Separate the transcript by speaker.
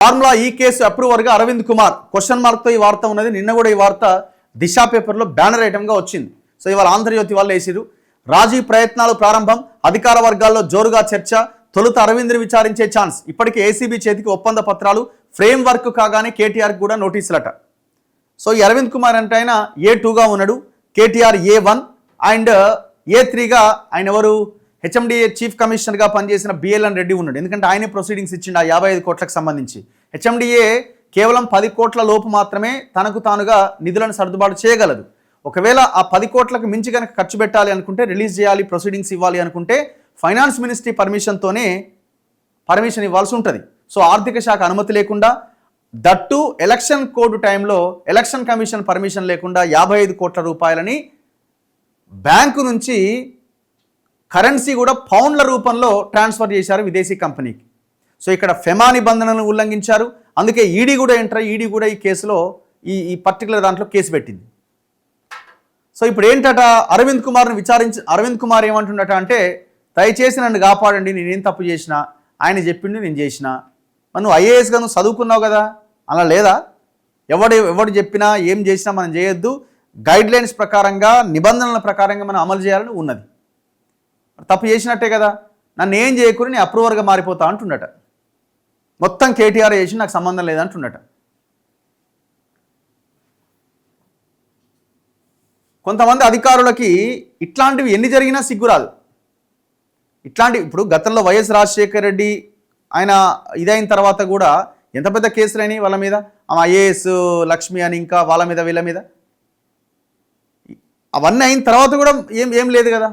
Speaker 1: Formula ఈ case అప్రూవర్గా Arvind Kumar question మార్క్తో ఈ వార్త ఉన్నది. నిన్న కూడా ఈ వార్త దిశా పేపర్లో బ్యానర్ ఐటమ్గా వచ్చింది. సో ఇవాళ ఆంధ్రజ్యోతి వాళ్ళు వేసిరు. రాజీ ప్రయత్నాలు ప్రారంభం, అధికార వర్గాల్లో జోరుగా చర్చ, తొలుత అరవింద్ని విచారించే ఛాన్స్. ఇప్పటికే ఏసీబీ చేతికి ఒప్పంద పత్రాలు, ఫ్రేమ్ వర్క్ కాగానే కేటీఆర్కి కూడా నోటీసులట. సో ఈ అరవింద్ కుమార్ అంటే ఆయన A2గా ఉన్నాడు, కేటీఆర్ A1 అండ్ A3గా ఆయన ఎవరు హెచ్ఎండిఏ చీఫ్ కమిషనర్గా పనిచేసిన బిఎల్ఎన్ రెడ్డి ఉన్నాడు. ఎందుకంటే ఆయనే ప్రొసీడింగ్స్ ఇచ్చిండు ఆ 55 కోట్లకు సంబంధించి. హెచ్ఎండిఏ కేవలం 10 కోట్ల లోపు మాత్రమే తనకు తానుగా నిధులను సర్దుబాటు చేయగలదు. ఒకవేళ ఆ 10 కోట్లకు మించి కనుక ఖర్చు పెట్టాలి అనుకుంటే, రిలీజ్ చేయాలి, ప్రొసీడింగ్స్ ఇవ్వాలి అనుకుంటే ఫైనాన్స్ మినిస్ట్రీ పర్మిషన్తోనే పర్మిషన్ ఇవ్వాల్సి ఉంటుంది. సో ఆర్థిక శాఖ అనుమతి లేకుండా, దట్టు ఎలక్షన్ కోడ్ టైంలో ఎలక్షన్ కమిషన్ పర్మిషన్ లేకుండా 55 కోట్ల రూపాయలని బ్యాంకు నుంచి కరెన్సీ కూడా పౌండ్ల రూపంలో ట్రాన్స్ఫర్ చేశారు విదేశీ కంపెనీకి. సో ఇక్కడ ఫెమా నిబంధనలను ఉల్లంఘించారు. అందుకే ఈడీ కూడా ఈడీ కూడా ఈ కేసులో ఈ పర్టికులర్ దాంట్లో కేసు పెట్టింది. సో ఇప్పుడు ఏంటట, అరవింద్ కుమార్ని విచారించి అరవింద్ కుమార్ ఏమంటుండట అంటే, దయచేసి నన్ను కాపాడండి, నేనేం తప్పు చేసినా, ఆయన చెప్పిండు నేను చేసిన. నువ్వు ఐఏఎస్గా నువ్వు చదువుకున్నావు కదా, అలా లేదా? ఎవడు చెప్పినా ఏం చేసినా మనం చేయొద్దు, గైడ్లైన్స్ ప్రకారంగా నిబంధనల ప్రకారంగా మనం అమలు చేయాలని ఉన్నది. తప్పు చేసినట్టే కదా, నన్ను ఏం చేయకూడదు, నేను అప్రూవర్గా మారిపోతా అంటుండట. మొత్తం కేటీఆర్ చేసి నాకు సంబంధం లేదంటుండట. కొంతమంది అధికారులకి ఇట్లాంటివి ఎన్ని జరిగినా సిగ్గురాదు. ఇప్పుడు గతంలో వైఎస్ రాజశేఖర రెడ్డి ఆయన ఇదైన తర్వాత కూడా ఎంత పెద్ద కేసులైనాయి వాళ్ళ మీద, ఆమె ఐఏఎస్ లక్ష్మి అని ఇంకా వాళ్ళ మీద వీళ్ళ మీద. అవన్నీ అయిన తర్వాత కూడా ఏం లేదు కదా.